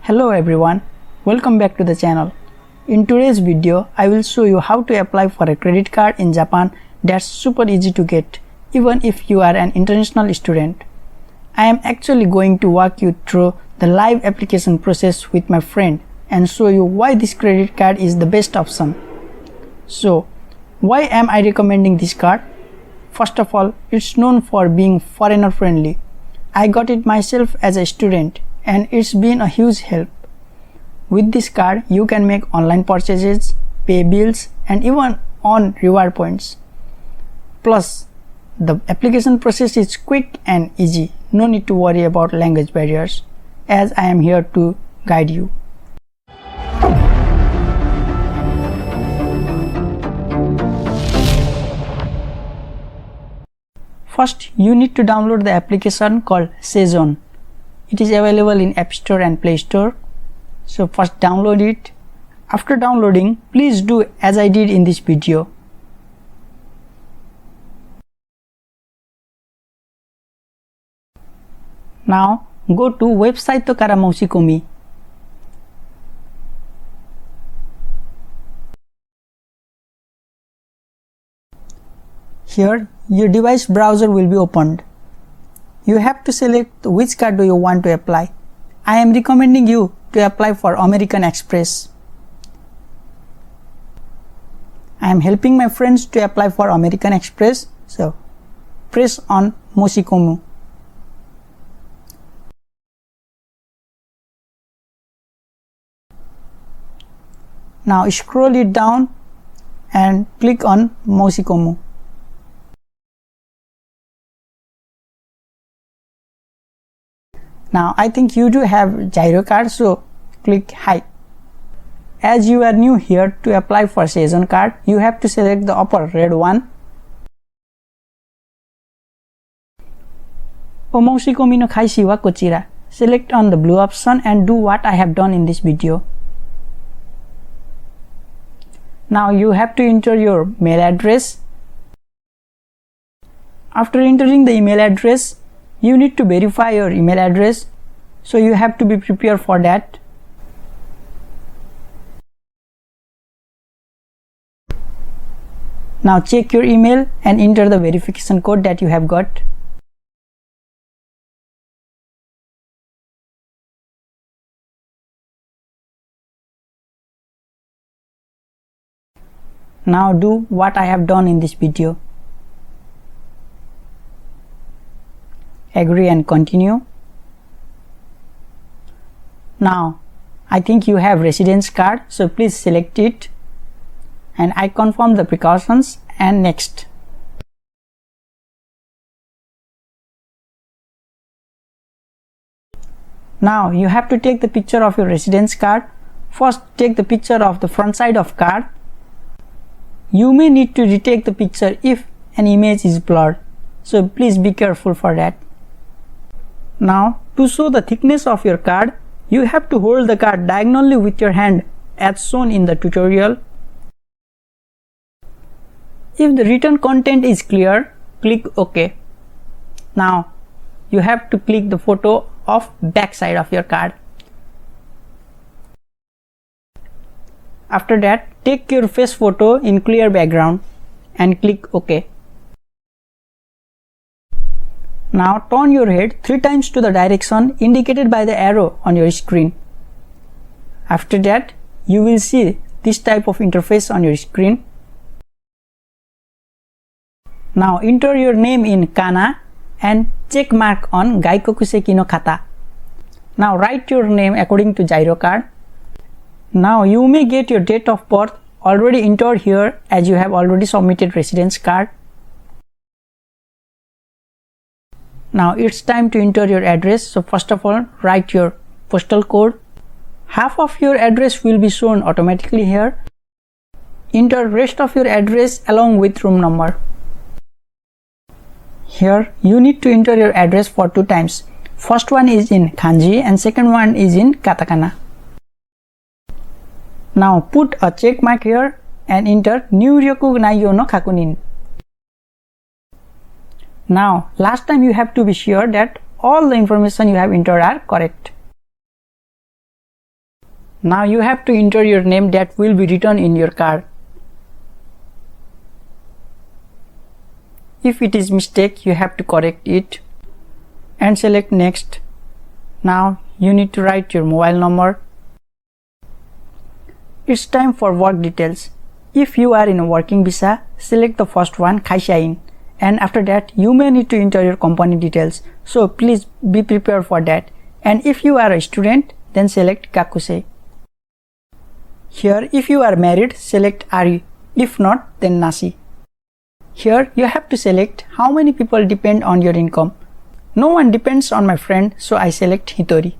Hello everyone, welcome back to the channel. In today's video, I will show you how to apply for a credit card in Japan that's super easy to get, even if you are an international student. I am actually going to walk you through the live application process with my friend and show you why this credit card is the best option. So, why am I recommending this card? First of all, it's known for being foreigner friendly. I got it myself as a student and it's been a huge help. With this card, you can make online purchases, pay bills, and even earn reward points. Plus, the application process is quick and easy. No need to worry about language barriers, as I am here to guide you. First, you need to download the application called Saison. It is available in App Store and Play Store. So first download it. After downloading, please do as I did in this video. Now go to website Tokara Mousikomi. Here your device browser will be opened. You have to select which card do you want to apply. I am recommending you to apply for American Express. I am helping my friends to apply for American Express, so press on Mousikomu. Now scroll it down and click on Mousikomu. Now I think you do have gyro card, so click Hi. As you are new here, to apply for Saison card, you have to select the upper red one. Mousikomi no kaishi wa kochira. Select on the blue option and do what I have done in this video. Now you have to enter your mail address. After entering the email address, you need to verify your email address, so you have to be prepared for that. Now check your email and enter the verification code that you have got. Now do what I have done in this video. Agree and continue. Now I think you have residence card, so please select it, and I confirm the precautions and next. Now you have to take the picture of your residence card. First take the picture of the front side of card. You may need to retake the picture if an image is blurred, so please be careful for that. Now, to show the thickness of your card, you have to hold the card diagonally with your hand as shown in the tutorial. If the written content is clear, click OK. Now, you have to click the photo of back side of your card. After that, take your face photo in clear background and click OK. Now turn your head 3 times to the direction indicated by the arrow on your screen. After that, you will see this type of interface on your screen. Now enter your name in kana and check mark on Gaikokuseki no kata. Now write your name according to gyro card. Now you may get your date of birth already entered here, as you have already submitted residence card. Now it's time to enter your address, so first of all write your postal code. Half of your address will be shown automatically here. Enter rest of your address along with room number. Here you need to enter your address for 2 times. First one is in kanji and second one is in katakana. Now put a check mark here and enter Nyuryoku Naiyo no Kakunin. Now last time you have to be sure that all the information you have entered are correct. Now you have to enter your name that will be written in your card. If it is mistake, you have to correct it and select next. Now you need to write your mobile number. It's time for work details. If you are in a working visa, select the first one, Khaishain, and after that you may need to enter your company details, so please be prepared for that. And if you are a student, then select Kakuse. Here if you are married, select Ari, if not then Nasi. Here you have to select how many people depend on your income. No one depends on my friend, so I select Hitori.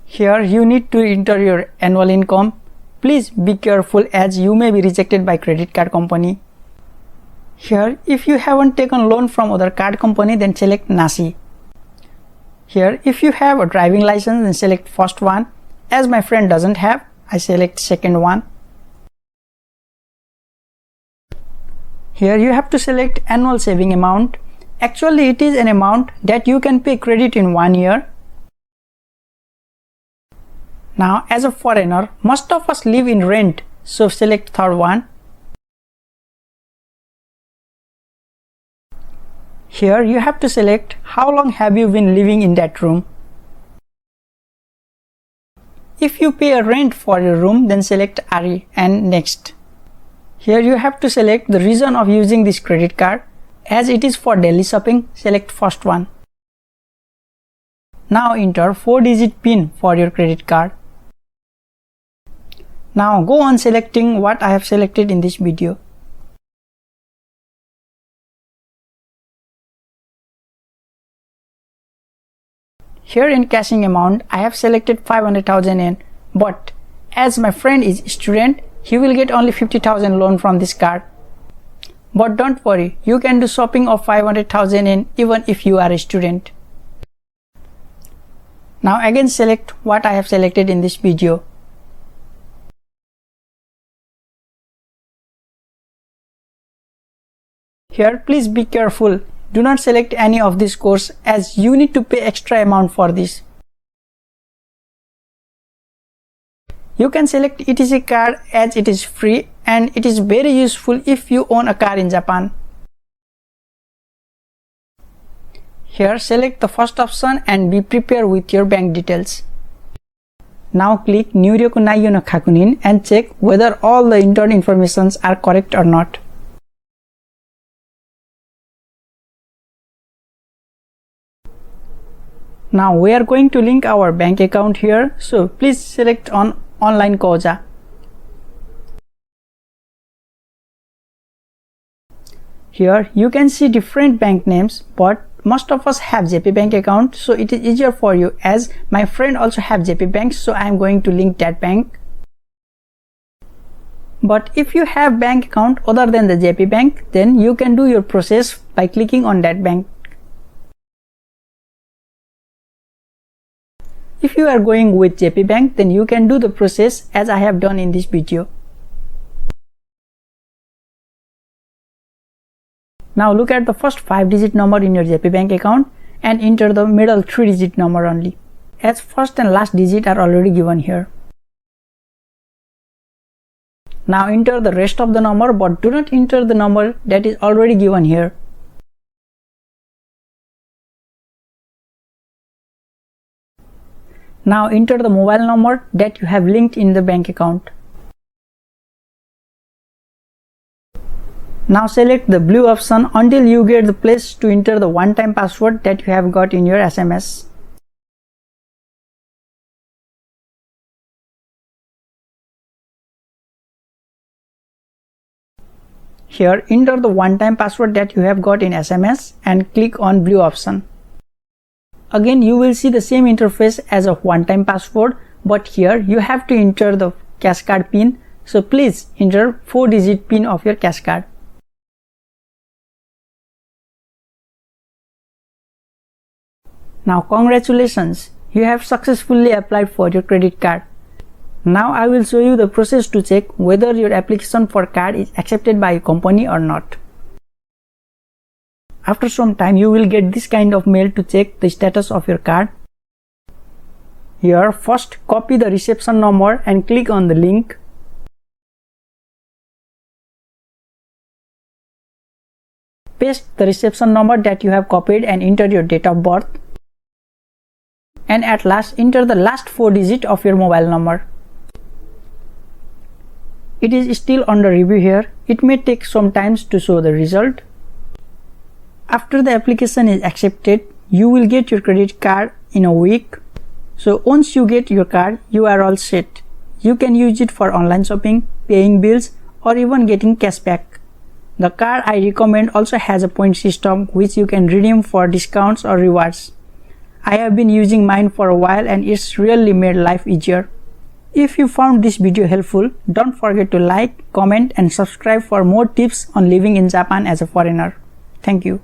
Here you need to enter your annual income. Please be careful as you may be rejected by credit card company. Here if you haven't taken loan from other card company, then select Nasi. Here if you have a driving license, then select first one. As my friend doesn't have, I select second one. Here you have to select annual saving amount. Actually it is an amount that you can pay credit in 1 year. Now as a foreigner, most of us live in rent, so select third one. Here you have to select how long have you been living in that room. If you pay a rent for your room, then select Ari and next. Here you have to select the reason of using this credit card. As it is for daily shopping, select first one. Now enter 4-digit PIN for your credit card. Now go on selecting what I have selected in this video. Here in cashing amount, I have selected 500,000 yen, but as my friend is student, he will get only 50,000 loan from this card. But don't worry, you can do shopping of 500,000 yen even if you are a student. Now again select what I have selected in this video. Here please be careful, do not select any of this course as you need to pay extra amount for this. You can select ETC card as it is free and it is very useful if you own a car in Japan. Here select the first option and be prepared with your bank details. Now click Nuryoku Naiyo no Kakunin and check whether all the entered informations are correct or not. Now we are going to link our bank account here, so please select on Online Koja. Here you can see different bank names, but most of us have JP Bank account, so it is easier for you as my friend also have JP Bank, so I am going to link that bank. But if you have bank account other than the JP Bank, then you can do your process by clicking on that bank. If you are going with JP Bank, then you can do the process as I have done in this video. Now look at the first 5-digit number in your JP Bank account and enter the middle 3-digit number only, as first and last digit are already given here. Now enter the rest of the number, but do not enter the number that is already given here. Now enter the mobile number that you have linked in the bank account. Now select the blue option until you get the place to enter the one-time password that you have got in your SMS. Here enter the one-time password that you have got in SMS and click on blue option. Again you will see the same interface as a one-time password, but here you have to enter the cash card PIN, so please enter 4-digit PIN of your cash card. Now congratulations, you have successfully applied for your credit card. Now I will show you the process to check whether your application for card is accepted by a company or not. After some time you will get this kind of mail to check the status of your card. Here, first copy the reception number and click on the link. Paste the reception number that you have copied and enter your date of birth. And at last, enter the last 4 digits of your mobile number. It is still under review here. It may take some time to show the result. After the application is accepted, you will get your credit card in a week. So once you get your card, you are all set. You can use it for online shopping, paying bills, or even getting cashback. The card I recommend also has a point system which you can redeem for discounts or rewards. I have been using mine for a while and it's really made life easier. If you found this video helpful, don't forget to like, comment and subscribe for more tips on living in Japan as a foreigner. Thank you.